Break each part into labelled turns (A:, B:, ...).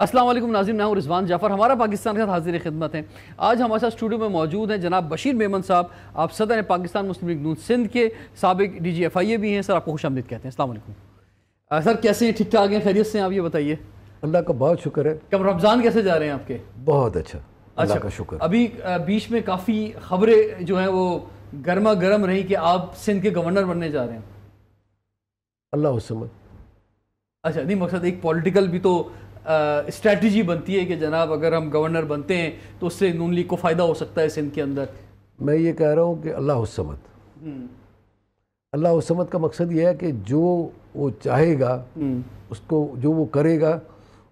A: السلام علیکم ناظرین، میں ہوں رضوان جعفر، ہمارا پاکستان کا حاضر خدمت ہے۔ آج ہمارے ساتھ اسٹوڈیو میں موجود ہیں جناب بشیر میمن صاحب، آپ صدر پاکستان مسلم لیگ نون سندھ کے، سابق ڈی جی ایف آئی اے بھی ہیں۔ سر آپ کو خوش آمدید کہتے ہیں۔ السلام علیکم سر، کیسے ہیں؟ ٹھیک ٹھاک ہیں؟ خیریت سے ہیں؟ آپ یہ بتائیے۔
B: اللہ کا بہت شکر ہے۔
A: کب رمضان کیسے جا رہے ہیں آپ کے؟
B: بہت اچھا، اللہ کا شکر۔
A: ابھی بیچ میں کافی خبریں جو ہیں وہ گرما گرم رہی کہ آپ سندھ کے گورنر بننے جا رہے ہیں۔
B: اللہ سمجھ۔
A: اچھا، نہیں مقصد ایک پولیٹیکل بھی تو اسٹریٹجی بنتی ہے کہ جناب اگر ہم گورنر بنتے ہیں تو اس سے نون لیگ کو فائدہ ہو سکتا ہے سندھ کے اندر۔
B: میں یہ کہہ رہا ہوں کہ اللہ الصمد، اللہ الصمد کا مقصد یہ ہے کہ جو وہ چاہے گا اس کو، جو وہ کرے گا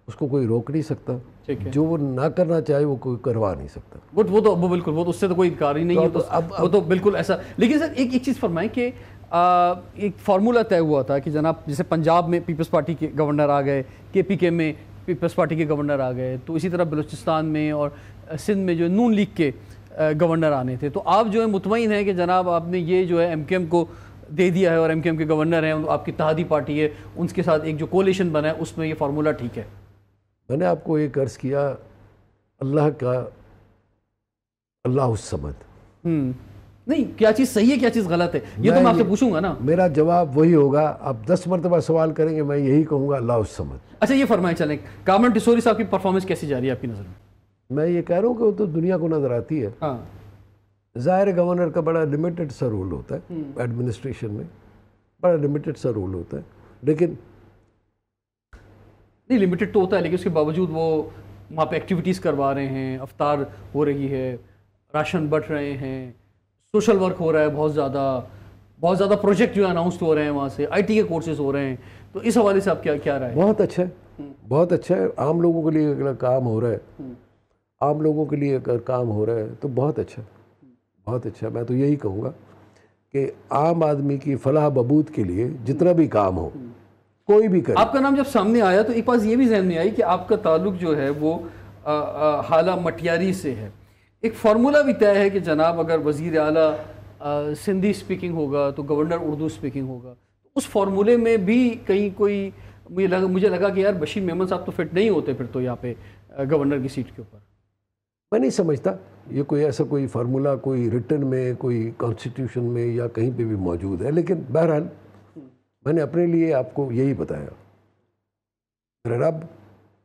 B: اس کو کوئی روک نہیں سکتا، جو وہ نہ کرنا چاہے وہ کوئی کروا نہیں سکتا۔
A: وہ تو بالکل، وہ تو اس سے تو کوئی انکار ہی نہیں ہے، وہ تو بالکل ایسا۔ لیکن سر ایک چیز فرمائیں کہ ایک فارمولا طے ہوا تھا کہ جناب جیسے پنجاب میں پیپلز پارٹی کے گورنر آ گئے، کے پی کے میں پیپلز پارٹی کے گورنر آ گئے، تو اسی طرح بلوچستان میں اور سندھ میں جو نون لیگ کے گورنر آنے تھے۔ تو آپ جو ہے مطمئن ہیں کہ جناب آپ نے یہ جو ہے ایم کیو ایم کو دے دیا ہے، اور ایم کیو ایم کے گورنر ہیں، آپ کی اتحادی پارٹی ہے، ان کے ساتھ ایک جو کولیشن بنا ہے اس میں یہ فارمولا ٹھیک ہے؟
B: میں نے آپ کو ایک عرض کیا، اللہ کا، اللہ الصمد۔
A: نہیں، کیا چیز صحیح ہے کیا چیز غلط ہے یہ تو میں آپ سے پوچھوں گا نا۔
B: میرا جواب وہی ہوگا، آپ 10 مرتبہ سوال کریں گے میں یہی کہوں گا، اللہ الصمد۔
A: اچھا یہ فرمائیں چلیں، کامران ٹیسوری صاحب کی پرفارمنس کیسی جا رہی ہے آپ کی نظر میں؟
B: میں یہ کہہ رہا ہوں کہ وہ تو دنیا کو نظر آتی ہے۔
A: ہاں،
B: ظاہر گورنر کا بڑا لمیٹڈ سا رول ہوتا ہے ایڈمنسٹریشن میں، بڑا لمیٹڈ سا رول ہوتا ہے، لیکن
A: نہیں لمیٹڈ تو ہوتا ہے، لیکن اس کے باوجود وہ وہاں پہ ایکٹیویٹیز کروا رہے ہیں، افطار ہو رہی ہے، راشن بٹ رہے ہیں، سوشل ورک ہو رہا ہے، بہت زیادہ پروجیکٹ جو اناؤنسڈ ہو رہے ہیں، وہاں سے آئی ٹی کے کورسز ہو رہے ہیں۔ تو اس حوالے سے آپ کیا رائے؟
B: بہت اچھا ہے، بہت اچھا ہے۔ عام لوگوں کے لیے اگر کام ہو رہا ہے، عام لوگوں کے لیے اگر کام ہو رہا ہے تو بہت اچھا، بہت اچھا۔ میں تو یہی کہوں گا کہ عام آدمی کی فلاح بہبود کے لیے جتنا بھی کام ہو کوئی بھی کرے۔
A: آپ کا نام جب سامنے آیا تو ایک بات یہ بھی ذہن میں آئی کہ آپ کا تعلق جو ہے وہ حالہ مٹیاری سے ہے۔ ایک فارمولا بھی طے ہے کہ جناب اگر وزیر اعلیٰ سندھی سپیکنگ ہوگا تو گورنر اردو سپیکنگ ہوگا۔ اس فارمولے میں بھی کہیں کوئی مجھے لگا کہ یار بشیر میمن صاحب تو فٹ نہیں ہوتے پھر تو یہاں پہ گورنر کی سیٹ کے اوپر۔
B: میں نہیں سمجھتا یہ کوئی ایسا کوئی فارمولا کوئی ریٹن میں، کوئی کانسٹیٹیوشن میں یا کہیں پہ بھی موجود ہے، لیکن بہرحال میں نے اپنے لیے آپ کو یہی بتایا، میرا رب،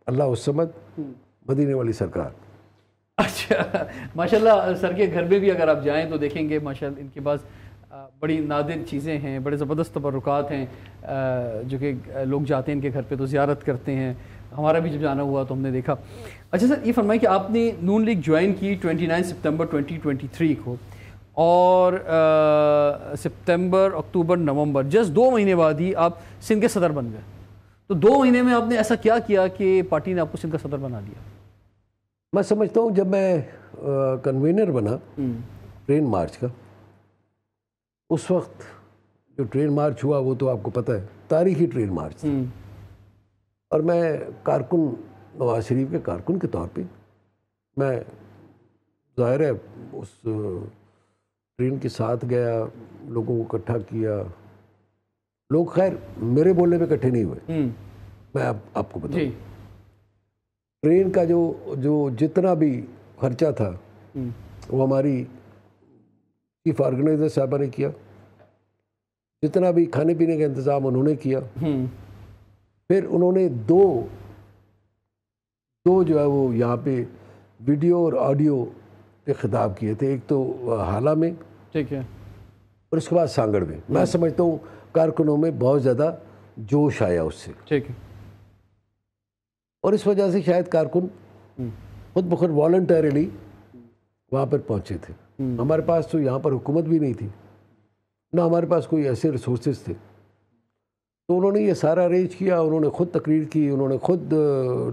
B: اللہ الصمد، مدینے والی سرکار۔
A: اچھا ماشاءاللہ، سر کے گھر میں بھی اگر آپ جائیں تو دیکھیں گے ماشاءاللہ ان کے پاس بڑی نادر چیزیں ہیں، بڑے زبردست تبرکات ہیں جو کہ لوگ جاتے ہیں ان کے گھر پہ تو زیارت کرتے ہیں۔ ہمارا بھی جب جانا ہوا تو ہم نے دیکھا۔ اچھا سر یہ فرمائیں کہ آپ نے نون لیگ جوائن کی 29 سپتمبر 2023 کو، اور سپتمبر، اکتوبر، نومبر، جسٹ 2 مہینے بعد ہی آپ سندھ کے صدر بن گئے۔ تو 2 مہینے میں آپ نے ایسا کیا کہ پارٹی نے آپ کو سندھ کا صدر بنا دیا؟
B: میں سمجھتا ہوں جب میں کنوینر بنا ٹرین مارچ کا، اس وقت جو ٹرین مارچ ہوا وہ تو آپ کو پتہ ہے تاریخی ٹرین مارچ تھا، اور میں کارکن، نواز شریف کے کارکن کے طور پہ میں ظاہر ہے اس ٹرین کے ساتھ گیا، لوگوں کو اکٹھا کیا۔ لوگ خیر میرے بولنے پہ اکٹھے نہیں ہوئے، میں آپ کو بتاؤں ٹرین کا جو جتنا بھی خرچہ تھا وہ ہماری چیف آرگنائزر صاحبہ نے کیا، جتنا بھی کھانے پینے کا انتظام انہوں نے کیا۔ پھر انہوں نے دو جو ہے وہ یہاں پہ ویڈیو اور آڈیو پہ خطاب کیے تھے، ایک تو حالہ میں،
A: ٹھیک ہے،
B: اور اس کے بعد سانگڑ میں۔ میں سمجھتا ہوں کارکنوں میں بہت زیادہ جوش آیا اس سے،
A: ٹھیک ہے،
B: اور اس وجہ سے شاید کارکن خود بخود والنٹریلی وہاں پر پہنچے تھے۔ ہمارے پاس تو یہاں پر حکومت بھی نہیں تھی، نہ ہمارے پاس کوئی ایسے ریسورسز تھے، تو انہوں نے یہ سارا ارینج کیا، انہوں نے خود تقریر کی، انہوں نے خود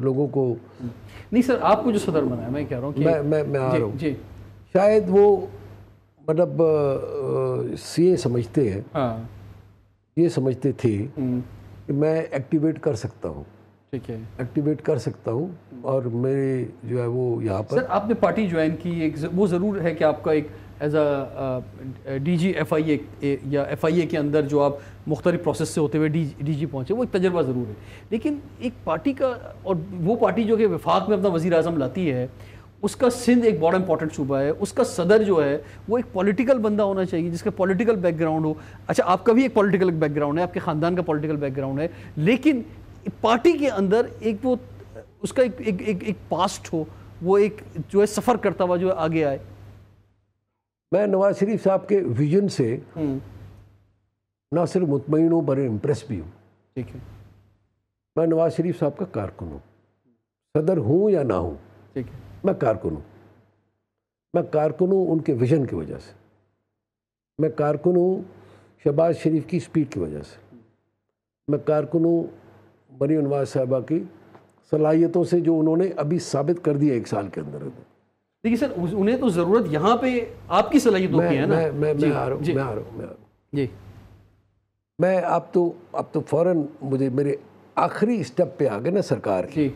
B: لوگوں کو۔
A: نہیں سر آپ کو جو صدر بنا ہے، میں کہہ رہا ہوں کہ
B: میں آ رہا ہوں، شاید وہ مطلب یہ سمجھتے ہیں، یہ سمجھتے تھے کہ میں ایکٹیویٹ کر سکتا ہوں،
A: ٹھیک ہے،
B: ایکٹیویٹ کر سکتا ہوں، اور میرے جو ہے وہ یہاں پر۔
A: سر آپ نے پارٹی جوائن کی، ایک وہ ضرور ہے کہ آپ کا ایک as A D G F I A یا ایف آئی اے کے اندر جو آپ مختلف پروسیس سے ہوتے ہوئے ڈی جی پہنچے، وہ ایک تجربہ ضرور ہے، لیکن ایک پارٹی کا، اور وہ پارٹی جو کہ وفاق میں اپنا وزیر اعظم لاتی ہے، اس کا سندھ ایک بڑا امپورٹنٹ صوبہ ہے، اس کا صدر جو ہے وہ ایک پولیٹیکل بندہ ہونا چاہیے جس کا پولیٹیکل بیک گراؤنڈ ہو. اچھا آپ کا بھی ایک پولیٹیکل بیک گراؤنڈ ہے، آپ کے خاندان کا پولیٹیکل بیک گراؤنڈ ہے، لیکن پارٹی کے اندر ایک وہ اس کا ایک پاسٹ ہو، وہ ایک جو ہے سفر کرتا ہوا جو ہے آگے آئے.
B: میں نواز شریف صاحب کے ویژن سے نہ صرف مطمئن ہوں بلکہ امپریس بھی ہوں.
A: ٹھیک ہے.
B: میں نواز شریف صاحب کا کارکن ہوں، صدر ہوں یا نہ ہوں.
A: ٹھیک ہے.
B: میں کارکن ہوں. میں کارکن ہوں ان کے ویژن کی وجہ سے. میں کارکن ہوں شہباز شریف کی سپیڈ کی وجہ سے. میں کارکن ہوں مریم نواز صاحبہ کی صلاحیتوں سے جو انہوں نے ابھی ثابت کر دیا 1 سال کے اندر.
A: دیکھیے سر، انہیں تو ضرورت یہاں پہ آپ کی صلاحیتوں کی ہے نا.
B: میں آ رہا ہوں
A: جی.
B: میں اب تو فوراً مجھے میرے آخری اسٹیپ پہ آ گئے نا سرکار کی.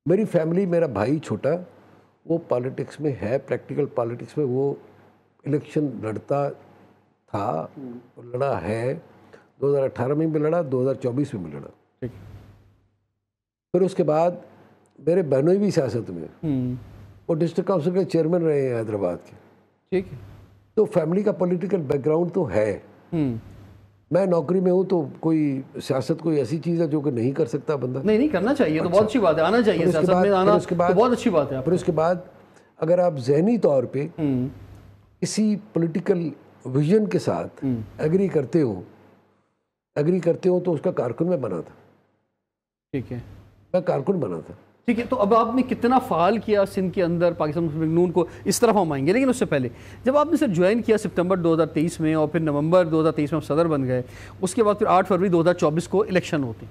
B: میری فیملی، میرا بھائی چھوٹا وہ پالیٹکس میں ہے، پریکٹیکل پالیٹکس میں وہ الیکشن لڑتا تھا، لڑا ہے. 2018 میں بھی لڑا، 2024 میں بھی لڑا. پھر اس کے بعد میرے بہنوں بھی سیاست میں، وہ ڈسٹرکٹ کاؤنسل کے چیئرمین رہے ہیں حیدرآباد کے.
A: ٹھیک ہے.
B: تو فیملی کا پولیٹیکل بیک گراؤنڈ تو ہے. میں نوکری میں ہوں تو کوئی سیاست کوئی ایسی چیز ہے جو کہ نہیں کر سکتا بندہ.
A: نہیں کرنا چاہیے، تو بہت اچھی بات ہے، آنا چاہیے سیاست میں آنا، تو بہت اچھی بات ہے.
B: پھر اس کے بعد اگر آپ ذہنی طور پہ کسی پولیٹیکل ویژن کے ساتھ ایگری کرتے ہو تو اس کا کارکن میں بنا تھا.
A: ٹھیک ہے.
B: میں کارکن بنا تھا.
A: ٹھیک ہے. تو اب آپ نے کتنا فعال کیا سندھ کے اندر پاکستان مسلم لیگ نون کو، اس طرف ہم آئیں گے، لیکن اس سے پہلے جب آپ نے سر جوائن کیا سپتمبر 2023 میں اور پھر نومبر 2023 میں آپ صدر بن گئے، اس کے بعد پھر 8 فروری 2024 کو الیکشن ہوتے،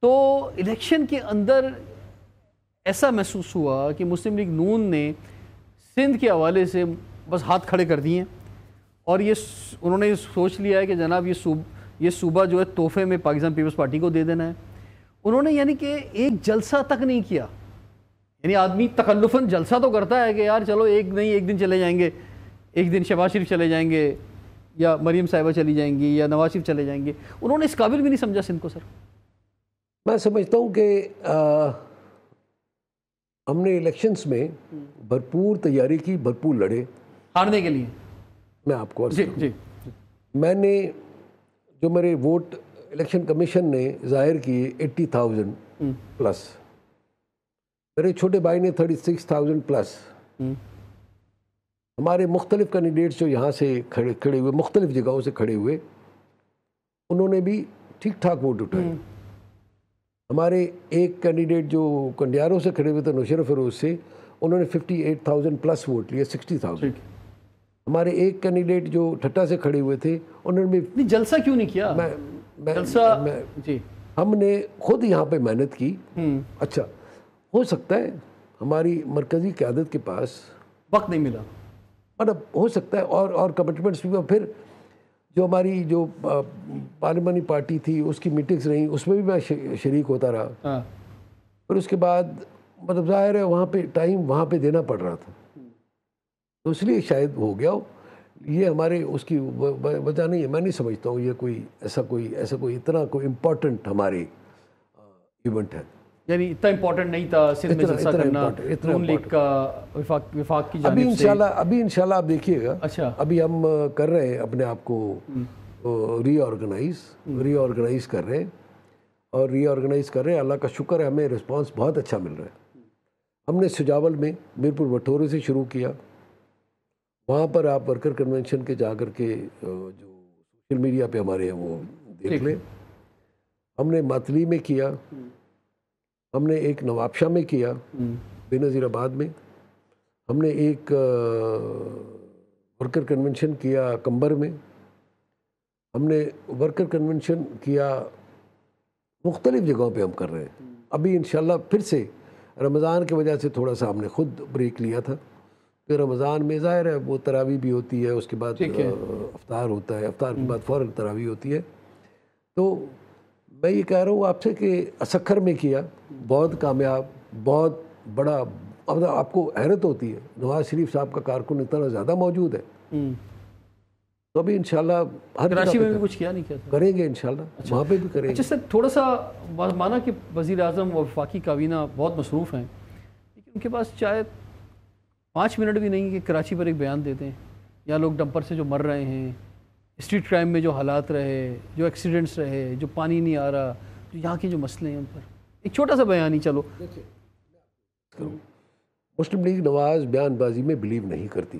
A: تو الیکشن کے اندر ایسا محسوس ہوا کہ مسلم لیگ نون نے سندھ کے حوالے سے بس ہاتھ کھڑے کر دیے، اور انہوں نے سوچ لیا ہے کہ جناب یہ صوبہ جو ہے تحفے میں پاکستان پیپلز پارٹی کو دے دینا ہے. انہوں نے یعنی کہ ایک جلسہ تک نہیں کیا. یعنی آدمی تکلفاً جلسہ تو کرتا ہے کہ یار چلو ایک دن چلے جائیں گے، ایک دن شہباز شریف چلے جائیں گے یا مریم صاحبہ چلی جائیں گی یا نواز شریف چلے جائیں گے. انہوں نے اس قابل بھی نہیں سمجھا سندھ کو. سر
B: میں سمجھتا ہوں کہ ہم نے الیکشنز میں بھرپور تیاری کی، بھرپور لڑے
A: ہارنے کے لیے.
B: میں آپ کو
A: جی
B: میں نے جو میرے ووٹ الیکشن کمیشن نے ظاہر کیے 80,000 پلس، میرے چھوٹے بھائی نے 36,000 پلس. ہمارے مختلف کینڈیڈیٹس جو یہاں سے کھڑے ہوئے، مختلف جگہوں سے کھڑے ہوئے، انہوں نے بھی ٹھیک ٹھاک ووٹ اٹھائے. ہمارے ایک کینڈیڈیٹ جو کنڈیاروں سے کھڑے ہوئے تھے نوشیر فیروز سے، انہوں نے 58,000 پلس ووٹ لیے، 60,000. ہمارے ایک کینڈیڈیٹ جو ٹھٹا سے کھڑے ہوئے تھے، انہوں نے بھی
A: جلسہ کیوں نہیں کیا.
B: ہم نے خود یہاں پہ محنت کی. اچھا ہو سکتا ہے ہماری مرکزی قیادت کے پاس
A: وقت نہیں ملا،
B: مطلب ہو سکتا ہے، اور کمٹمنٹس بھی. پھر جو ہماری جو پارلیمانی پارٹی تھی اس کی میٹنگز رہیں، اس میں بھی میں شریک ہوتا رہا. پھر اس کے بعد مطلب ظاہر ہے وہاں پہ ٹائم وہاں پہ دینا پڑ رہا تھا، تو اس لیے شاید ہو گیا. یہ ہمارے اس کی وجہ نہیں ہے. میں نہیں سمجھتا ہوں یہ کوئی ایسا کوئی اتنا کوئی امپورٹنٹ ہمارے ایونٹ ہے.
A: یعنی اتنا امپورٹنٹ نہیں تھا سندھ میں جلسہ کرنا نون لیگ کا وفاق کی جانب سے.
B: ابھی انشاءاللہ آپ دیکھیے گا.
A: اچھا
B: ابھی ہم کر رہے ہیں اپنے آپ کو ری آرگنائز کر رہے ہیں. اللہ کا شکر ہے ہمیں رسپانس بہت اچھا مل رہا ہے. ہم نے سجاول میں میرپور وٹورے سے شروع کیا. وہاں پر آپ ورکر کنونشن کے جا کر کے جو سوشل میڈیا پہ ہمارے ہیں وہ دیکھ لیں. ہم نے ماتلی میں کیا، ہم نے ایک نواب شاہ میں کیا بے نظیر آباد میں، ہم نے ایک ورکر کنونشن کیا کمبر میں، ہم نے ورکر کنونشن کیا مختلف جگہوں پہ ہم کر رہے ہیں. ابھی انشاءاللہ پھر سے رمضان کی وجہ سے تھوڑا سا ہم نے خود بریک لیا تھا. پھر رمضان میں ظاہر ہے وہ تراویح بھی ہوتی ہے، اس کے بعد افطار ہوتا ہے، افطار کے بعد فوراً تراویح ہوتی ہے. تو میں یہ کہہ رہا ہوں آپ سے کہ اسکھر میں کیا، بہت کامیاب، بہت بڑا اب آپ کو حیرت ہوتی ہے نواز شریف صاحب کا کارکن اتنا زیادہ موجود ہے، تو ابھی انشاءاللہ ہر
A: کراچی میں بھی کچھ کیا نہیں کیا تھا؟
B: کریں گے انشاءاللہ، وہاں پہ بھی کریں گے۔
A: اچھا سر، تھوڑا سا مانا کہ وزیر اعظم اور وفاقی کابینہ بہت مصروف ہیں، لیکن ان کے پاس شاید 5 منٹ بھی نہیں کہ کراچی پر ایک بیان دیتے ہیں، یا لوگ ڈمپر سے جو مر رہے ہیں، اسٹریٹ کرائم میں جو حالات رہے، جو ایکسیڈنٹس رہے، جو پانی نہیں آ رہا، جو یہاں کے جو مسئلے ہیں ان پر ایک چھوٹا سا بیان ہی چلو۔
B: مسلم لیگ نواز بیان بازی میں بلیو نہیں کرتی۔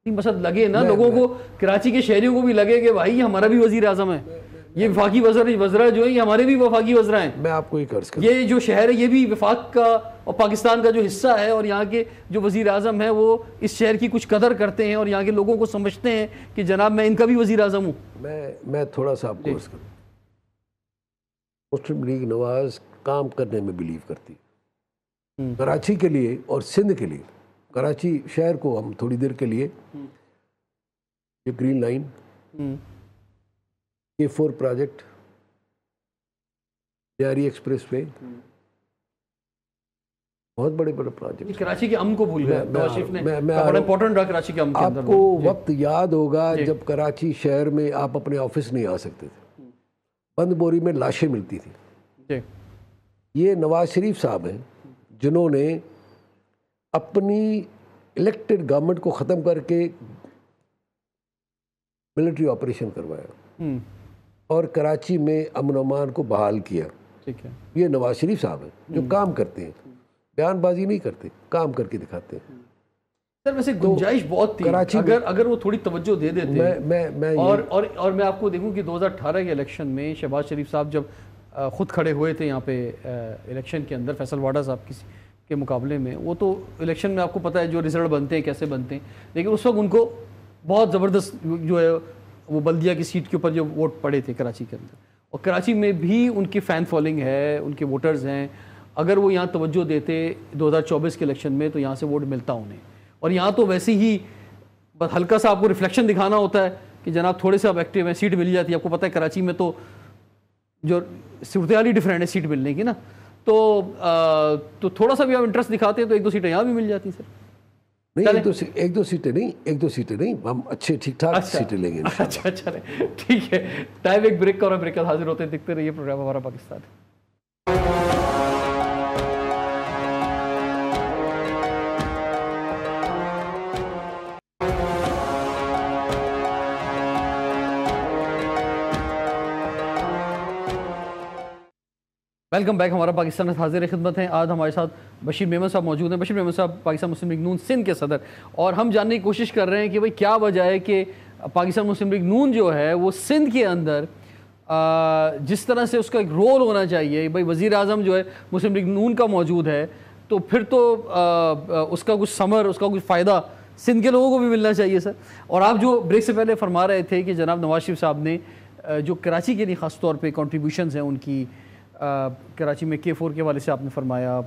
A: مسئلہ لگے نا لوگوں کو، کراچی کے شہریوں کو بھی لگے کہ بھائی یہ ہمارا بھی وزیر اعظم ہے، یہ وفاقی وزراء جو ہے یہ ہمارے بھی وفاقی وزراء ہیں۔
B: میں آپ کو ایک عرض کروں،
A: یہ جو شہر ہے یہ بھی وفاق کا اور پاکستان کا جو حصہ ہے، اور یہاں کے جو وزیر اعظم ہیں وہ اس شہر کی کچھ قدر کرتے ہیں اور یہاں کے لوگوں کو سمجھتے ہیں کہ جناب میں ان کا بھی وزیر اعظم ہوں۔
B: میں تھوڑا سا آپ کو عرض کروں، مسلم لیگ نواز کام کرنے میں بلیو کرتی، کراچی کے لیے اور سندھ کے لیے، کراچی شہر کو ہم تھوڑی دیر کے لیے یہ گرین لائن، K4 پروجیکٹ، جاری ایکسپریس وے، بہت بڑے پروجیکٹ۔
A: کراچی کے امن کو بھول گئے نواز شریف نے، بڑا امپورٹنٹ رہا کراچی کے امن کے اندر۔
B: آپ کو وقت یاد ہوگا جب کراچی شہر میں آپ اپنے آفس نہیں آ سکتے تھے، بند بوری میں لاشیں ملتی تھی۔ یہ نواز شریف صاحب ہیں جنہوں نے اپنی الیکٹڈ گورنمنٹ کو ختم کر کے ملٹری آپریشن کروایا اور کراچی میں امن و امان کو بحال کیا۔ یہ نواز شریف صاحب ہیں جو کام کرتے ہیں، بیان بازی نہیں کرتے، کام کر کے دکھاتے ہیں۔
A: سر ویسے گنجائش بہت تھی، اگر وہ تھوڑی توجہ دے دیتے، اور میں آپ کو دیکھوں کہ 2018 کے الیکشن میں شہباز شریف صاحب جب خود کھڑے ہوئے تھے یہاں پہ الیکشن کے اندر فیصل واڈا صاحب کے مقابلے میں، وہ تو الیکشن میں آپ کو پتہ ہے جو رزلٹ بنتے ہیں کیسے بنتے ہیں، لیکن اس وقت ان کو بہت زبردست جو ہے وہ بلدیہ کی سیٹ کے اوپر جو ووٹ پڑے تھے کراچی کے اندر، اور کراچی میں بھی ان کی فین فالوئنگ ہے، ان کے ووٹرز ہیں۔ اگر وہ یہاں توجہ دیتے 2024 کے الیکشن میں تو یہاں سے ووٹ ملتا انہیں، اور یہاں تو ویسے ہی بس ہلکا سا آپ کو ریفلیکشن دکھانا ہوتا ہے کہ جناب تھوڑے سے آپ ایکٹیو ہیں، سیٹ مل جاتی ہے۔ آپ کو پتہ ہے کراچی میں تو جو صورتحال ہی ڈفرینٹ ہے سیٹ ملنے کی نا، تو تھوڑا سا بھی آپ انٹرسٹ دکھاتے ہیں تو 1-2 سیٹیں یہاں بھی مل جاتی ہیں سر۔
B: نہیں ایک دو سیٹیں نہیں، ہم اچھے ٹھیک ٹھاک سیٹیں لیں گے۔
A: اچھا چلیں ٹھیک ہے، ٹائم ایک بریک کا، اور بریک کا حاضر ہوتے ہیں، دیکھتے رہیے پروگرام ہمارا پاکستان۔ ویلکم بیک، ہمارا پاکستان حاضر خدمت ہیں۔ آج ہمارے ساتھ بشیر میمن صاحب موجود ہیں۔ بشیر میمن صاحب پاکستان مسلم لیگ نون سندھ کے صدر، اور ہم جاننے کی کوشش کر رہے ہیں کہ بھئی کیا وجہ ہے کہ پاکستان مسلم لیگ نون جو ہے وہ سندھ کے اندر جس طرح سے اس کا ایک رول ہونا چاہیے، بھئی وزیر اعظم جو ہے مسلم لیگ نون کا موجود ہے، تو پھر تو اس کا کچھ ثمر، اس کا کچھ فائدہ سندھ کے لوگوں کو بھی ملنا چاہیے سر۔ اور آپ جو بریک سے پہلے فرما رہے تھے کہ جناب نواز شریف صاحب نے جو کراچی کے لیے خاص طور پہ کنٹریبیوشنز ہیں ان کی، کراچی میں K4 کے حوالے سے آپ نے فرمایا،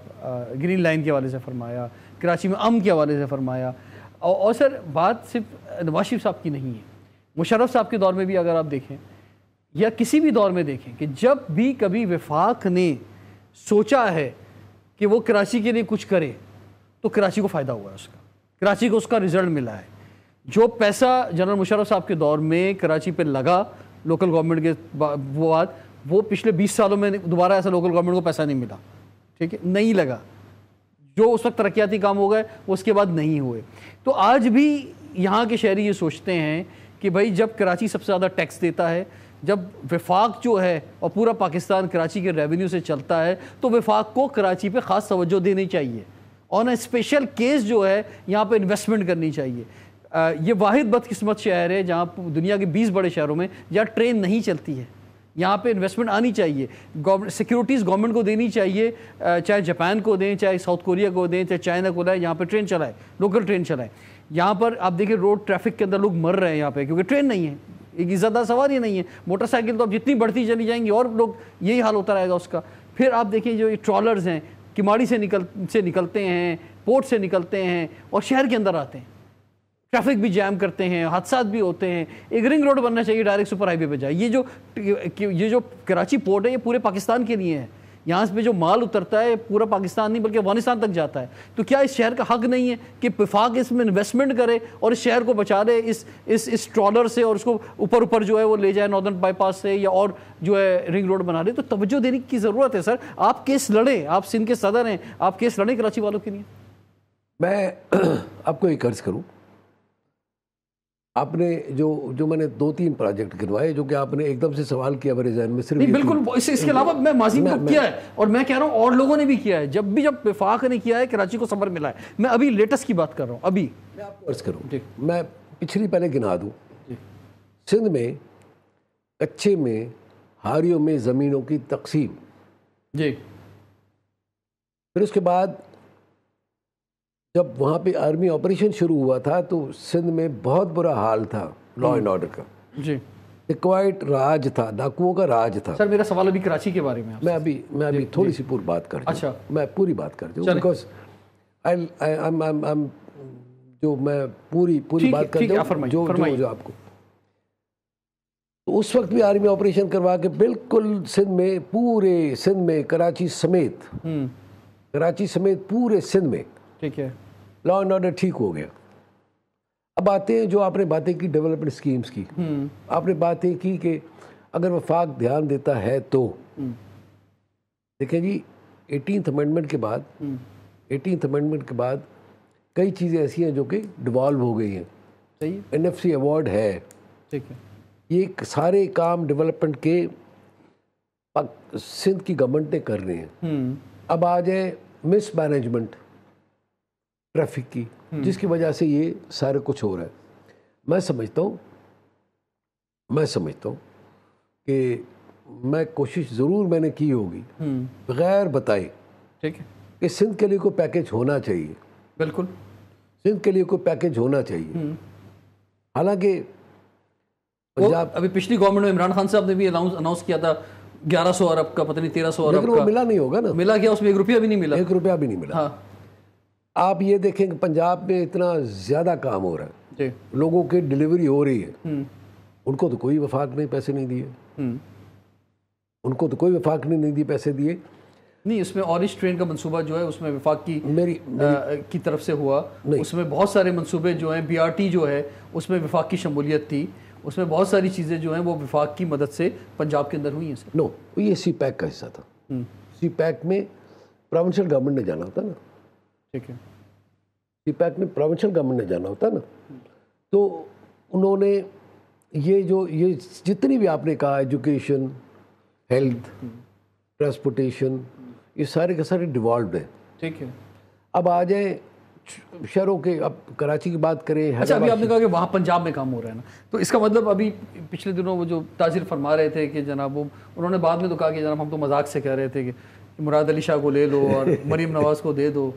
A: گرین لائن کے حوالے سے فرمایا، کراچی میں امن کے حوالے سے فرمایا، اور سر بات صرف نواز شریف صاحب کی نہیں ہے، مشرف صاحب کے دور میں بھی اگر آپ دیکھیں یا کسی بھی دور میں دیکھیں کہ جب بھی کبھی وفاق نے سوچا ہے کہ وہ کراچی کے لیے کچھ کرے تو کراچی کو فائدہ ہوا ہے، اس کا کراچی کو اس کا رزلٹ ملا ہے۔ جو پیسہ جنرل مشرف صاحب کے دور میں کراچی پہ لگا لوکل گورنمنٹ کے بعد، وہ پچھلے 20 سالوں میں دوبارہ ایسا لوکل گورنمنٹ کو پیسہ نہیں ملا، ٹھیک ہے، نہیں لگا۔ جو اس وقت ترقیاتی کام ہو گئے وہ اس کے بعد نہیں ہوئے۔ تو آج بھی یہاں کے شہری یہ سوچتے ہیں کہ بھائی جب کراچی سب سے زیادہ ٹیکس دیتا ہے، جب وفاق جو ہے اور پورا پاکستان کراچی کے ریونیو سے چلتا ہے، تو وفاق کو کراچی پہ خاص توجہ دینی چاہیے، آن اے اسپیشل کیس جو ہے یہاں پہ انویسٹمنٹ کرنی چاہیے۔ یہ واحد بدقسمت شہر ہے جہاں دنیا کے 20 بڑے شہروں میں جہاں ٹرین نہیں چلتی ہے، یہاں پہ انویسٹمنٹ آنی چاہیے، سیکیورٹیز گورنمنٹ کو دینی چاہیے، چاہے جاپان کو دیں، چاہے ساؤتھ کوریا کو دیں، چاہے چائنا کو دیں، یہاں پہ ٹرین چلائے، لوکل ٹرین چلائے۔ یہاں پر آپ دیکھیں روڈ ٹریفک کے اندر لوگ مر رہے ہیں یہاں پہ کیونکہ ٹرین نہیں ہے، ایک عزت دار سواری نہیں ہے۔ موٹر سائیکل تو اب جتنی بڑھتی چلی جائیں گی اور لوگ یہی حال ہوتا رہے گا اس کا۔ پھر آپ دیکھیں جو یہ ٹرالرز ہیں کماڑی سے نکلتے ہیں، پورٹ سے نکلتے ہیں اور شہر کے اندر آتے ہیں، ٹریفک بھی جام کرتے ہیں، حادثات بھی ہوتے ہیں۔ ایک رنگ روڈ بننا چاہیے ڈائریکٹ سپر ہائی وے پہ جائے۔ یہ جو کراچی پورٹ ہے یہ پورے پاکستان کے لیے ہے، یہاں پہ جو مال اترتا ہے پورا پاکستان نہیں بلکہ افغانستان تک جاتا ہے، تو کیا اس شہر کا حق نہیں ہے کہ وفاق اس میں انویسٹمنٹ کرے اور اس شہر کو بچا دے اس ٹرالر سے، اور اس کو اوپر جو ہے وہ لے جائے ناردرن بائی پاس سے، یا اور جو ہے رنگ روڈ بنا دے؟ تو توجہ دینے کی ضرورت ہے سر. آپ کیس لڑیں، آپ سندھ کے صدر ہیں، آپ کیس لڑیں کراچی والوں کے لیے.
B: میں آپ کو ایک عرض کروں، آپ نے جو میں نے 2-3 پروجیکٹ گنوائے جو کہ آپ نے ایک دم سے سوال کیا میرے ذہن میں صرف
A: نہیں بالکل، اس کے علاوہ میں ماضی میں کیا ہے، اور میں کہہ رہا ہوں اور لوگوں نے بھی کیا ہے. جب وفاق نے کیا ہے کراچی کو صبر ملا ہے. میں ابھی لیٹسٹ کی بات کر رہا ہوں. ابھی
B: میں آپ کو عرض کروں، میں پچھلی پہلے گنا دوں. سندھ میں کچے میں ہاریوں میں زمینوں کی تقسیم،
A: جی،
B: پھر اس کے بعد جب وہاں پہ آرمی آپریشن شروع ہوا تھا تو سندھ میں بہت برا حال تھا لا اینڈ آرڈر کا.
A: جی،
B: ایکوائٹ راج تھا، ڈاکوؤں کا راج تھا.
A: سر میرا سوال ابھی کراچی کے بارے میں.
B: میں ابھی تھوڑی سی پوری بات کر
A: اچھا،
B: میں پوری بات کر دوں بیکاز جو میں پوری بات کر دوں جو آپ کو. تو اس وقت بھی آرمی آپریشن کروا کے بالکل سندھ میں، پورے سندھ میں، کراچی سمیت پورے سندھ میں
A: ٹھیک ہے
B: لا اینڈ آرڈر ٹھیک ہو گیا. اب آتے ہیں جو آپ نے باتیں کی ڈیولپمنٹ سکیمز کی. آپ نے باتیں کی کہ اگر وفاق دھیان دیتا ہے تو دیکھیں جی 18th امینڈمنٹ کے بعد کئی چیزیں ایسی ہیں جو کہ ڈیوالو ہو گئی ہیں.
A: صحیح،
B: NFC ایوارڈ ہے.
A: ٹھیک ہے،
B: یہ سارے کام ڈیولپمنٹ کے سندھ کی گورنمنٹ نے کر رہے ہیں. اب آ جائے مس مینجمنٹ ٹریفک کی، جس کی وجہ سے یہ سارے کچھ ہو رہا ہے. میں سمجھتا ہوں کہ میں کوشش ضرور میں نے کی ہوگی بغیر بتائے
A: ٹھیک ہے
B: کہ سندھ کے لیے کوئی پیکیج ہونا چاہیے.
A: بالکل،
B: سندھ کے لیے کوئی پیکیج ہونا چاہیے. حالانکہ
A: ابھی پچھلی گورنمنٹ میں عمران خان صاحب نے بھی اناؤنس کیا تھا 1100 ارب کا، پتہ نہیں 1300 ارب کا،
B: لیکن وہ ملا نہیں ہوگا نا.
A: ملا کیا؟ اس میں 1 روپیہ بھی نہیں ملا.
B: 1 روپیہ بھی نہیں ملا. آپ یہ دیکھیں کہ پنجاب میں اتنا زیادہ کام ہو رہا ہے، لوگوں کی ڈیلیوری ہو رہی ہے، ان کو تو کوئی وفاق نہیں پیسے نہیں دیے، پیسے دیے
A: نہیں. اس میں اورنج ٹرین کا منصوبہ جو ہے اس میں وفاق کی طرف سے ہوا. اس میں بہت سارے منصوبے جو ہیں، BRT جو ہے اس میں وفاق کی شمولیت تھی. اس میں بہت ساری چیزیں جو ہیں وہ وفاق کی مدد سے پنجاب کے اندر ہوئی ہیں. سر
B: یہ سی پیک کا حصہ تھا. سی پیک میں پروونشل گورنمنٹ نے جانا ہوتا نا.
A: ٹھیک ہے،
B: سی پیک میں پروونشل گورنمنٹ نے جانا ہوتا نا. تو انہوں نے یہ جتنی بھی آپ نے کہا ایجوکیشن، ہیلتھ، ٹرانسپورٹیشن، یہ سارے کے سارے ڈیوالوڈ ہیں.
A: ٹھیک ہے.
B: اب آ جائیں شہروں کے، اب کراچی کی بات کریں.
A: اچھا، ابھی آپ نے کہا کہ وہاں پنجاب میں کام ہو رہا ہے نا، تو اس کا مطلب ابھی پچھلے دنوں وہ جو تاجر فرما رہے تھے کہ جناب انہوں نے بعد میں تو کہا کہ جناب ہم تو مذاق سے کہہ رہے تھے کہ مراد علی شاہ کو لے لو اور مریم نواز کو دے دو.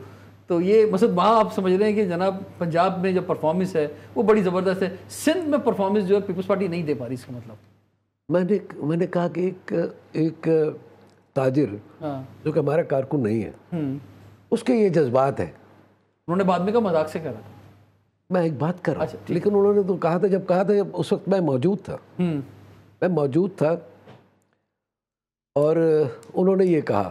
A: تو یہ مطلب وہاں آپ سمجھ رہے ہیں کہ جناب پنجاب میں جو پرفارمنس ہے وہ بڑی زبردست ہے، سندھ میں پرفارمنس جو ہے پیپلز پارٹی نہیں دے پا رہی. اس کا مطلب
B: میں نے کہا کہ ایک تاجر جو کہ ہمارا کارکن نہیں ہے، اس کے یہ جذبات ہیں.
A: انہوں نے بعد میں کہا مذاق سے کہہ رہا تھا.
B: میں ایک بات کر رہا ہوں، لیکن انہوں نے تو کہا تھا جب اس وقت میں موجود تھا اور انہوں نے یہ کہا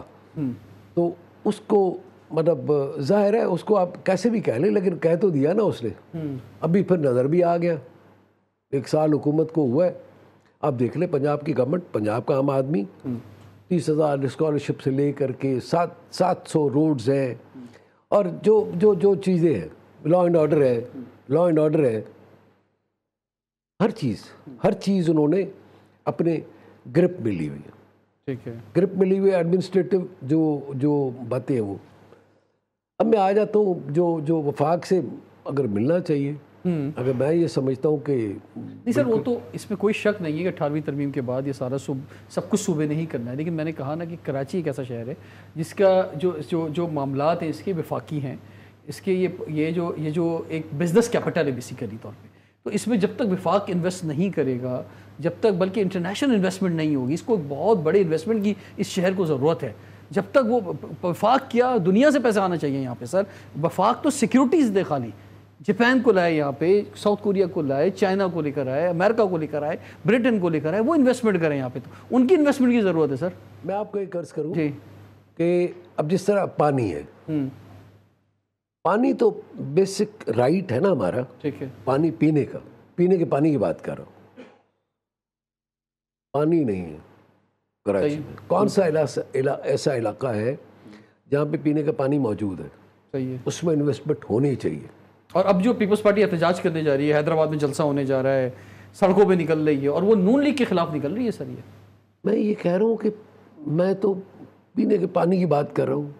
B: تو اس کو مطلب ظاہر ہے اس کو آپ کیسے بھی کہہ لیں، لیکن کہہ تو دیا نا اس نے. ابھی پھر نظر بھی آ گیا، 1 سال حکومت کو ہوا ہے. آپ دیکھ لیں پنجاب کی گورنمنٹ، پنجاب کا عام آدمی 30,000 اسکالرشپ سے لے کر کے 700 روڈز ہیں، اور جو چیزیں ہیں، لا اینڈ آرڈر ہے، ہر چیز انہوں نے اپنے گرپ میں لی ہوئی ہے.
A: ٹھیک ہے،
B: گرپ میں لی ہوئی ایڈمنسٹریٹو جو باتیں ہیں وہ. اب میں آ جاتا ہوں جو وفاق سے اگر ملنا چاہیے، اگر میں یہ سمجھتا ہوں کہ
A: نہیں سر، وہ تو اس میں کوئی شک نہیں ہے کہ 18ویں ترمیم کے بعد یہ سارا سب کچھ صوبے نہیں کرنا ہے. لیکن میں نے کہا نا کہ کراچی ایک ایسا شہر ہے جس کا جو معاملات ہیں اس کے وفاقی ہیں. اس کے یہ جو ایک بزنس کیپٹل ہے بیسیکلی طور پہ. تو اس میں جب تک وفاق انویسٹ نہیں کرے گا، جب تک بلکہ انٹرنیشنل انویسٹمنٹ نہیں ہوگی، اس کو ایک بہت بڑے انویسٹمنٹ کی اس شہر کو ضرورت ہے. جب تک وہ وفاق کیا دنیا سے پیسہ آنا چاہیے یہاں پہ. سر وفاق تو سیکیورٹیز دے خالی، جاپان کو لائے یہاں پہ، ساؤتھ کوریا کو لائے، چائنا کو لے کر آئے، امریکہ کو لے کر آئے، برٹن کو لے کر آئے، وہ انویسٹمنٹ کریں یہاں پہ. تو ان کی انویسٹمنٹ کی ضرورت ہے. سر
B: میں آپ کو ایک عرض کروں،
A: جی
B: کہ اب جس طرح پانی ہے، پانی تو بیسک رائٹ ہے نا ہمارا،
A: ٹھیک ہے،
B: پانی پینے کا، پینے کے پانی کی بات کر رہا ہوں، پانی نہیں ہے کراچی میں۔ کون سا ایسا علاقہ ہے جہاں پہ پینے کا پانی موجود ہے؟
A: صحیح ہے۔
B: اس میں انویسٹمنٹ ہونی چاہیے۔
A: اور اب جو پیپلز پارٹی احتجاج کرنے جا رہی ہے، حیدرآباد میں جلسہ ہونے جا رہا ہے، سڑکوں پہ نکل رہی ہے، اور وہ نون لیگ کے خلاف نکل رہی ہے سر۔ یہ
B: میں یہ کہہ رہا ہوں کہ میں تو پینے کے پانی کی بات کر رہا ہوں۔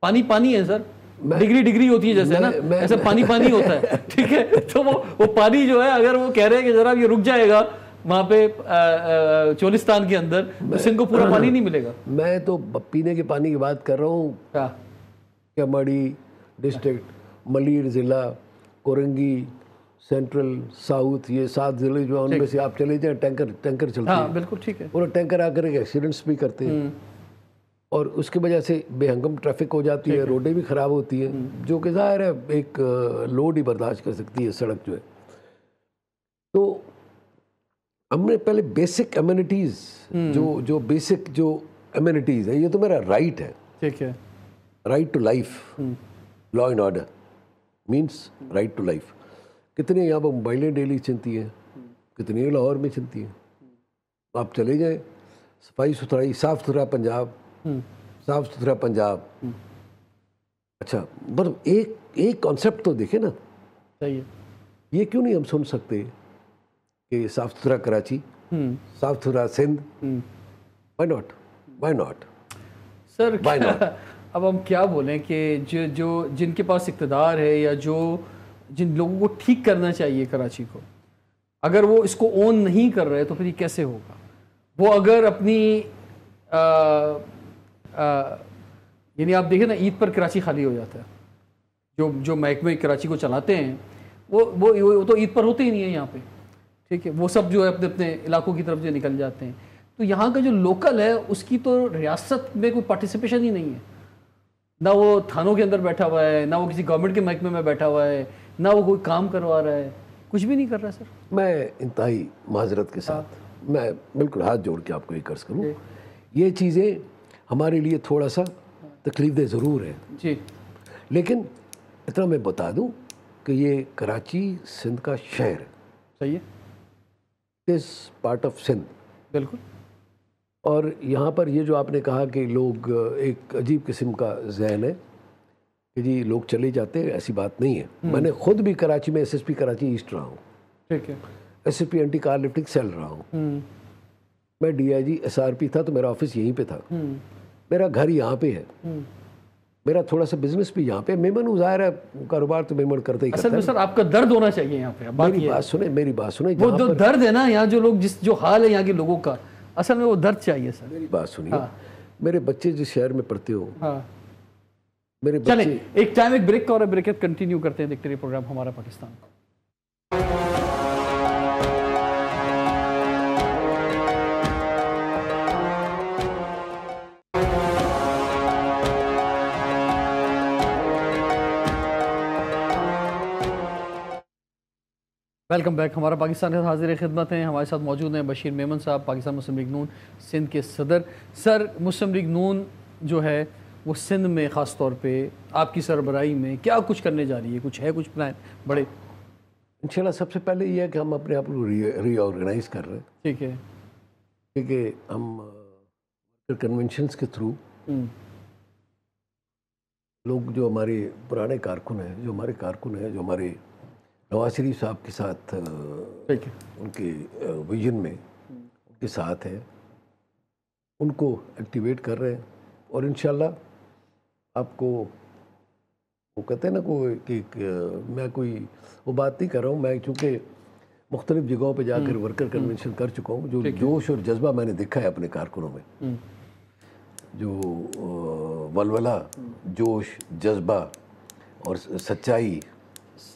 A: پانی پانی ہے سر، ڈگری ہوتی ہے جیسے نا، ایسے پانی ہوتا ہے، ٹھیک ہے؟ تو وہ پانی جو ہے، اگر وہ کہہ رہے ہیں کہ ذرا یہ رک جائے گا وہاں پہ چولستان کے اندر، تو سندھ کو پورا پانی نہیں ملے گا۔
B: میں تو پینے کے پانی کی بات کر رہا ہوں۔ کیماڑی ڈسٹرکٹ، ملیر ضلع، کورنگی، سینٹرل، ساؤتھ، یہ 7 ضلع جو ہیں ان میں سے آپ چلے جائیں، ٹینکر چلتے ہیں۔
A: ہاں بالکل ٹھیک ہے۔
B: اور ٹینکر آ کر ایکسیڈنٹس بھی کرتے ہیں، اور اس کی وجہ سے بے ہنگم ٹریفک ہو جاتی ہے، روڈیں بھی خراب ہوتی ہیں، جو کہ ظاہر ہے ایک لوڈ ہی برداشت کر سکتی ہے سڑک جو ہے۔ تو ہم نے پہلے بیسک ایمینٹیز، جو بیسک جو ایمینٹیز ہے، یہ تو میرا رائٹ ہے،
A: ٹھیک ہے،
B: right to life, law and order means right to life. کتنے یہاں پر موبائلیں ڈیلی چلتی ہیں، کتنی لاہور میں چلتی ہیں، آپ چلے جائیں، صفائی ستھرائی، صاف ستھرا پنجاب، صاف ستھرا پنجاب۔ اچھا مطلب ایک کانسیپٹ تو دیکھیں نا،
A: صحیح ہے۔
B: یہ کیوں نہیں ہم سن سکتے کہ صاف ستھرا کراچی، صاف ستھرا سندھ؟ وائی ناٹ
A: سر اب ہم کیا بولیں کہ جن کے پاس اقتدار ہے، یا جن لوگوں کو ٹھیک کرنا چاہیے کراچی کو، اگر وہ اس کو اون نہیں کر رہے تو پھر یہ کیسے ہوگا؟ وہ اگر اپنی یعنی آپ دیکھیں نا، عید پر کراچی خالی ہو جاتا ہے، جو محکمے کراچی کو چلاتے ہیں وہ تو عید پر ہوتے ہی نہیں ہیں یہاں پہ، ٹھیک ہے؟ وہ سب جو ہے اپنے اپنے علاقوں کی طرف جو نکل جاتے ہیں، تو یہاں کا جو لوکل ہے اس کی تو ریاست میں کوئی پارٹیسپیشن ہی نہیں ہے، نہ وہ تھانوں کے اندر بیٹھا ہوا ہے، نہ وہ کسی گورنمنٹ کے محکمے میں بیٹھا ہوا ہے، نہ وہ کوئی کام کروا رہا ہے، کچھ بھی نہیں کر رہا ہے سر۔
B: میں انتہائی معذرت کے ساتھ میں بالکل ہاتھ جوڑ کے آپ کو یہ عرض کروں، یہ چیزیں ہمارے لیے تھوڑا سا تکلیف دہ ضرور ہے
A: جی،
B: لیکن اتنا میں بتا دوں کہ یہ کراچی سندھ کا شہر ہے،
A: صحیح ہے،
B: اس پارٹ آف سندھ،
A: بالکل۔
B: اور یہاں پر یہ جو آپ نے کہا کہ لوگ ایک عجیب قسم کا ذہن ہے کہ جی لوگ چلے جاتے ہیں، ایسی بات نہیں ہے۔ میں نے خود بھی کراچی میں S S P Karachi east رہا ہوں،
A: ٹھیک ہے،
B: S S P anti car lifting cell رہا ہوں، میں D I G S R P تھا، تو میرا آفس یہیں پہ تھا، میرا گھر یہاں پہ ہے، میرا تھوڑا سا بزنس بھی یہاں پہ، میمن ہوں، ظاہر ہے کاروبار تو میمن کرتے ہی کرتا ہے۔
A: اصل میں سر آپ کا درد ہونا چاہیے یہاں پہ،
B: میری بات سنیں،
A: وہ جو درد ہے نا یہاں، جو لوگ جو حال ہے یہاں کے لوگوں کا، اصل میں وہ درد چاہیے سر۔
B: میری بات سنیے، میرے بچے جس شہر میں پڑھتے ہو، میرے
A: چلیں
B: بچے،
A: ایک ٹائم ایک بریک اور بریک کنٹینیو کرتے ہیں، دیکھتے رہیے پروگرام ہمارا پاکستان۔ ویلکم بیک، ہمارا پاکستان ہے حاضر خدمت ہیں، ہمارے ساتھ موجود ہیں بشیر میمن صاحب، پاکستان مسلم لیگ نون سندھ کے صدر۔ سر، مسلم لیگ نون جو ہے وہ سندھ میں خاص طور پہ آپ کی سربراہی میں کیا کچھ کرنے جا رہی ہے؟ کچھ ہے کچھ پلان بڑے؟
B: انشاءاللہ سب سے پہلے یہ ہے کہ ہم اپنے آپ کو ری آرگنائز کر رہے ہیں،
A: ٹھیک ہے،
B: کیونکہ ہم کنونشنز کے تھرو لوگ جو ہمارے پرانے کارکن ہیں، جو ہمارے نواز شریف صاحب کے ساتھ
A: ٹھیک ہے،
B: ان کے ویژن میں ان کے ساتھ ہیں، ان کو ایکٹیویٹ کر رہے ہیں، اور انشاءاللہ آپ کو وہ کہتے ہیں نا کہ میں کوئی وہ بات نہیں کر رہا ہوں، میں چونکہ مختلف جگہوں پہ جا کر ورکر کنونشن کر چکا ہوں، جو جوش اور جذبہ میں نے دیکھا ہے اپنے کارکنوں میں، جو ولولہ، جوش، جذبہ اور سچائی۔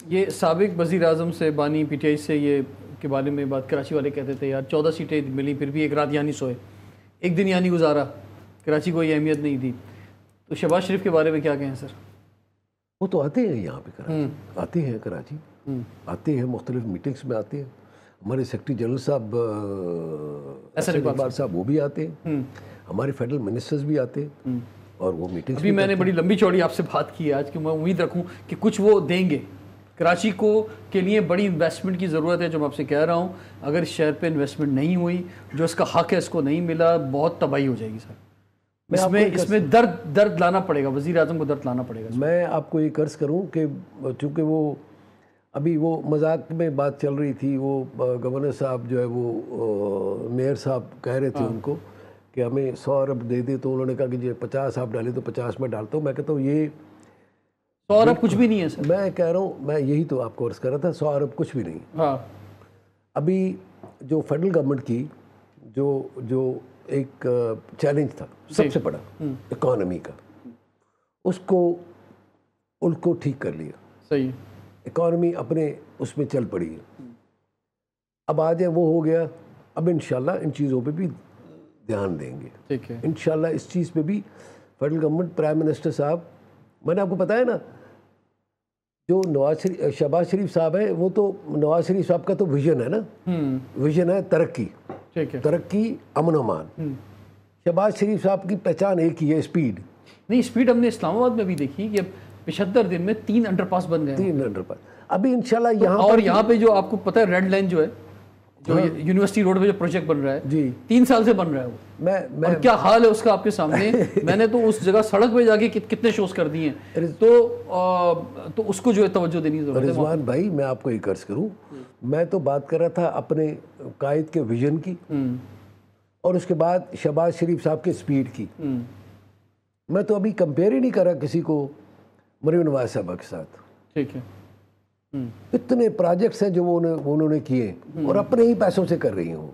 A: یہ سابق وزیر اعظم سے بانی پی ٹی آئی سے یہ کے بارے میں بات کراچی والے کہتے تھے یار 14 سیٹیں ملی پھر بھی ایک رات یہاں نہیں سوئے، ایک دن یہاں نہیں گزارا، کراچی کو یہ اہمیت نہیں دی، تو شہباز شریف کے بارے میں کیا کہیں سر؟
B: وہ تو آتے ہیں یہاں پہ کراچی، آتے ہیں کراچی، آتے ہیں مختلف میٹنگز میں آتے ہیں، ہمارے سیکرٹری جنرل صاحب احسن اقبال صاحب وہ بھی آتے ہیں، ہمارے فیڈرل منسٹرز بھی آتے ہیں، اور وہ میٹنگز
A: ابھی میں نے بڑی لمبی چوڑی آپ سے بات کی ہے آج، کہ میں امید رکھوں کہ کچھ وہ دیں گے. کراچی کو کے لیے بڑی انویسٹمنٹ کی ضرورت ہے، جو میں آپ سے کہہ رہا ہوں. اگر اس شہر پہ انویسٹمنٹ نہیں ہوئی، جو اس کا حق ہے اس کو نہیں ملا، بہت تباہی ہو جائے گی سر. اس میں درد لانا پڑے گا، وزیر اعظم کو درد لانا پڑے گا.
B: میں آپ کو یہ عرض کروں کہ چونکہ وہ ابھی وہ مذاق میں بات چل رہی تھی، وہ گورنر صاحب جو ہے وہ میئر صاحب کہہ رہے تھے ان کو کہ ہمیں 100 ارب دے دے، تو انہوں نے کہا کہ یہ 50 آپ ڈالیں تو 50 میں ڈالتا ہوں. میں کہتا ہوں یہ
A: 100 ارب کچھ بھی نہیں ہے سر.
B: میں کہہ رہا ہوں، میں یہی تو آپ کو عرض کر رہا تھا، 100 ارب کچھ بھی نہیں.
A: ہاں
B: ابھی جو فیڈرل گورنمنٹ کی جو ایک چیلنج تھا سب سے بڑا اکانومی کا، اس کو ٹھیک کر لیا.
A: صحیح.
B: اکانومی اپنے اس میں چل پڑی ہے. اب آ جائیں وہ ہو گیا. اب انشاءاللہ ان چیزوں پہ بھی دھیان دیں گے.
A: ٹھیک ہے.
B: انشاءاللہ اس چیز پہ بھی فیڈرل گورنمنٹ، پرائم منسٹر صاحب، میں نے آپ کو بتایا نا، جو شہباز شریف صاحب ہے، وہ تو نواز شریف صاحب کا تو ویژن ہے نا، ویژن ہے ترقی، ترقی، امن و امان. شہباز شریف صاحب کی پہچان ایک ہی ہے، اسپیڈ.
A: نہیں، اسپیڈ ہم نے اسلام آباد میں بھی دیکھی کہ 75 دن میں 3 انڈر پاس بن گئے.
B: 3 انڈر پاس. ابھی انشاءاللہ
A: یہاں پہ جو آپ کو پتہ ہے ریڈ لائن جو ہے، جو یونیورسٹی روڈ پہ جو پروجیکٹ بن رہا ہے،
B: جی
A: 3 سال سے بن رہا ہے وہ. اور کیا حال ہے اس کا آپ کے سامنے. میں نے تو اس جگہ سڑک پہ جا کے کتنے شوز کر دیے ہیں. تو اس کو جو ہے توجہ دینی ضرورت ہے.
B: رضوان بھائی، میں آپ کو ایک عرض کروں، میں تو بات کر رہا تھا اپنے قائد کے ویژن کی، اور اس کے بعد شہباز شریف صاحب کے اسپیڈ کی. میں تو ابھی کمپیئر ہی نہیں کر رہا کسی کو مریم نواز صاحبہ کے ساتھ.
A: ٹھیک ہے.
B: اتنے پروجیکٹس ہیں جو انہوں نے کیے، اور اپنے ہی پیسوں سے کر رہی ہوں.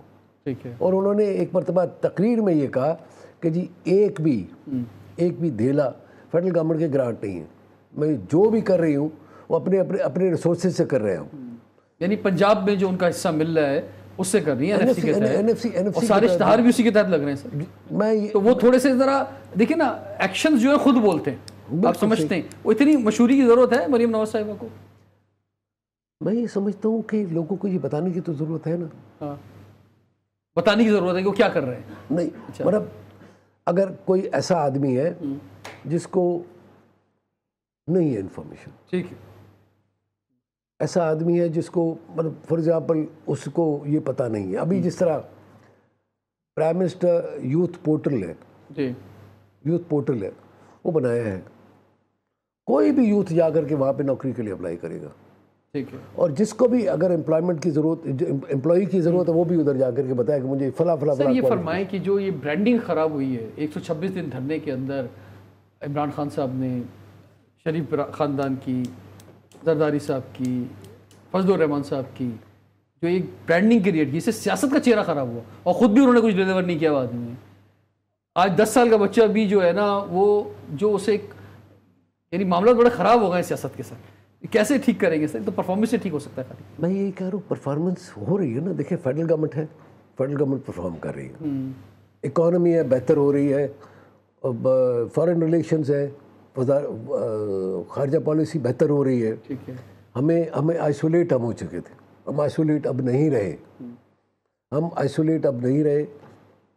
A: ٹھیک ہے.
B: اور انہوں نے ایک مرتبہ تقریر میں یہ کہا کہ جی ایک بھی دھیلا فیڈرل گورنمنٹ کے گرانٹ نہیں ہے، میں جو بھی کر رہی ہوں وہ اپنے ریسورسز سے کر رہا ہوں.
A: یعنی پنجاب میں جو ان کا حصہ مل رہا ہے اس سے کر رہی ہیں NFC کے تحت، اور سارے اشتہار بھی اسی کے تحت لگ رہے ہیں سر. تو وہ تھوڑے سے ذرا دیکھیں نا، ایکشنز جو ہے خود بولتے ہیں. آپ سمجھتے ہیں وہ اتنی مشہوری کی ضرورت ہے مریم نواز صاحبہ کو؟
B: میں یہ سمجھتا ہوں کہ لوگوں کو یہ بتانے کی تو ضرورت ہے نا.
A: ہاں، بتانے کی ضرورت ہے کہ وہ کیا کر رہے ہیں.
B: نہیں مطلب اگر کوئی ایسا آدمی ہے جس کو نہیں ہے انفارمیشن،
A: ٹھیک ہے،
B: ایسا آدمی ہے جس کو مطلب فار ایگزامپل اس کو یہ پتہ نہیں ہے. ابھی جس طرح پرائم منسٹر یوتھ پورٹل ہے، یوتھ پورٹل ہے، وہ بنایا ہے. کوئی بھی یوتھ جا کر کے وہاں پہ نوکری کے لیے اپلائی کرے گا.
A: ٹھیک ہے.
B: اور جس کو بھی اگر امپلائمنٹ کی ضرورت، امپلائی کی ضرورت ہے، وہ بھی ادھر جا کر کے بتایا کہ مجھے فلاں فلاں.
A: سر یہ فرمائیں کہ جو یہ برانڈنگ خراب ہوئی ہے 126 دن دھرنے کے اندر، عمران خان صاحب نے، شریف خاندان کی، زرداری صاحب کی، فضل الرحمان صاحب کی، جو ایک برانڈنگ کریٹ کی، اس سے سیاست کا چہرہ خراب ہوا، اور خود بھی انہوں نے کچھ ڈیلیور نہیں کیا وہ آدمی نے. آج 10 سال کا بچہ بھی جو ہے نا، وہ جو اسے یعنی معاملات بڑے خراب ہو گئے سیاست کے ساتھ. کیسے ٹھیک کریں گے سر؟ تو پرفارمنس سے ٹھیک ہو سکتا ہے خالی.
B: میں یہی کہہ رہا ہوں، پرفارمنس ہو رہی ہے نا. دیکھیں فیڈرل گورنمنٹ ہے، فیڈرل گورنمنٹ پرفارم کر رہی ہے. اکانومی ہے، بہتر ہو رہی ہے. فارن ریلیشنز ہے، خارجہ پالیسی بہتر ہو رہی ہے.
A: ٹھیک ہے.
B: ہمیں آئسولیٹ ہم ہو چکے تھے، ہم آئسولیٹ اب نہیں رہے.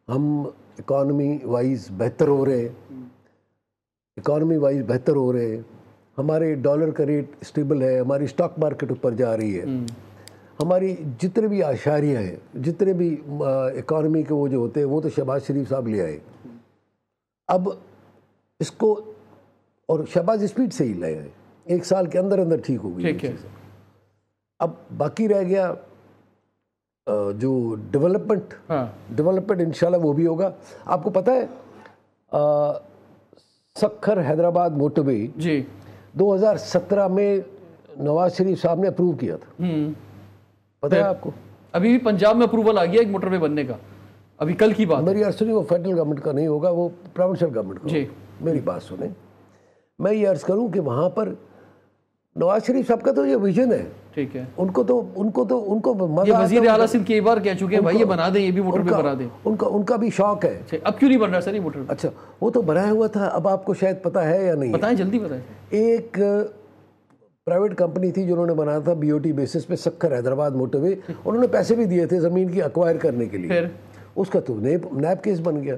B: ہم اکانومی وائز بہتر ہو رہے. ہمارے ڈالر کا ریٹ اسٹیبل ہے، ہماری اسٹاک مارکیٹ اوپر جا رہی ہے. ہماری جتنے بھی اشاریہ ہیں، جتنے بھی اکانومی کے وہ جو ہوتے ہیں، وہ تو شہباز شریف صاحب لے آئے. اب اس کو، اور شہباز اسپیڈ سے ہی لے آئے، 1 سال کے اندر ٹھیک ہو گئی. اب باقی رہ گیا جو ڈیولپمنٹ انشاءاللہ وہ بھی ہوگا. آپ کو پتہ ہے سکھر حیدرآباد موٹر وے 2017 میں نواز شریف صاحب نے اپروو کیا تھا. پتہ ہے آپ کو؟
A: ابھی بھی پنجاب میں اپروول آ گیا ایک موٹر وے بننے کا، ابھی کل کی بات.
B: میری عرض سنی، وہ فیڈرل گورنمنٹ کا نہیں ہوگا، وہ پروونشل گورنمنٹ کا. میری بات سنیں، میں یہ عرض کروں کہ وہاں پر نواز شریف صاحب کا تو یہ ویژن ہے.
A: ٹھیک ہے.
B: ان کو مزہ،
A: یہ وزیر اعلیٰ سندھ کئی بار کہہ چکے ہیں بھائی یہ بنا دیں، یہ بھی موٹر وے بنا دیں.
B: ان کا بھی شوق ہے.
A: اب کیوں نہیں بن رہا سر یہ موٹر وے؟
B: اچھا، وہ تو بنایا ہوا تھا. اب آپ کو شاید پتہ ہے یا نہیں؟
A: بتائیں، جلدی بتائیں.
B: ایک پرائیویٹ کمپنی تھی جنہوں نے بنایا تھا BOT بیسس پہ سکھر حیدرآباد موٹر وے. انہوں نے پیسے بھی دیے تھے زمین کی اکوائر کرنے کے لیے. اس کا تو نیب کیس بن گیا.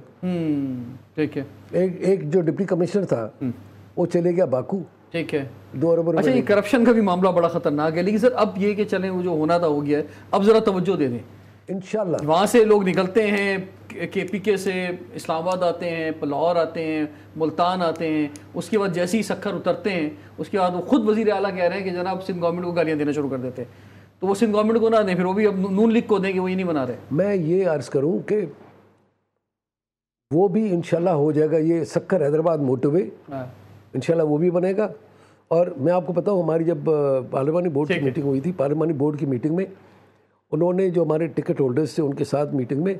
A: ٹھیک ہے.
B: ایک جو ڈپٹی کمشنر تھا وہ چلے گیا باکو.
A: ٹھیک ہے.
B: 2 ارب.
A: اچھا یہ کرپشن کا بھی معاملہ بڑا خطرناک ہے, لیکن سر اب یہ کہ چلیں وہ جو ہونا تھا ہو گیا ہے, اب ذرا توجہ دے دیں.
B: انشاءاللہ
A: وہاں سے لوگ نکلتے ہیں کے پی کے سے, اسلام آباد آتے ہیں, لاہور آتے ہیں, ملتان آتے ہیں, اس کے بعد جیسے ہی سکھر اترتے ہیں اس کے بعد وہ خود وزیر اعلیٰ کہہ رہے ہیں کہ جناب سندھ گورنمنٹ کو گالیاں دینا شروع کر دیتے ہیں. تو وہ سندھ گورنمنٹ کو نہ دیں, پھر وہ بھی اب نون لیگ کو دیں کہ وہ یہ نہیں بنا رہے.
B: میں یہ عرض کروں کہ وہ بھی انشاءاللہ ہو جائے گا. یہ سکھر حیدرآباد موٹر وے انشاءاللہ وہ بھی بنے گا. اور میں آپ کو بتاؤں ہماری جب پارلیمانی بورڈ کی میٹنگ ہوئی تھی, پارلیمانی بورڈ کی میٹنگ میں انہوں نے جو ہمارے ٹکٹ ہولڈرز تھے ان کے ساتھ میٹنگ میں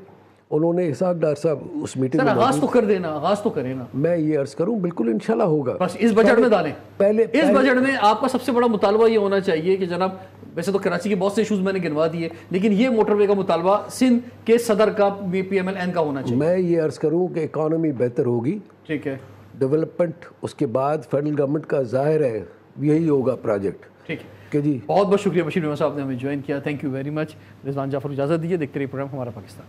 B: انہوں نے اسحاق ڈار صاحب اس میٹنگ میں
A: آغاز تو کر دینا, آغاز تو کریں نا.
B: میں یہ عرض کروں بالکل انشاءاللہ ہوگا.
A: بس اس بجٹ میں ڈالیں.
B: پہلے
A: اس بجٹ میں آپ کا سب سے بڑا مطالبہ یہ ہونا چاہیے کہ جناب ویسے تو کراچی کے بہت سے ایشوز میں نے گنوا دیے, لیکن یہ موٹر وے کا مطالبہ سندھ کے صدر کا پی ایم ایل این کا ہونا چاہیے.
B: میں یہ عرض کروں کہ اکانومی بہتر ہوگی.
A: ٹھیک ہے.
B: ڈیولپمنٹ اس کے بعد فیڈرل گورنمنٹ کا ظاہر ہے یہی ہوگا پروجیکٹ.
A: ٹھیک ہے
B: کہ جی
A: بہت بہت شکریہ بشیر احمد صاحب نے ہمیں جوائن کیا. Thank you very much. Rizwan Jafar اجازت دیجیے, دیکھتے رہیے پروگرام ہمارا پاکستان.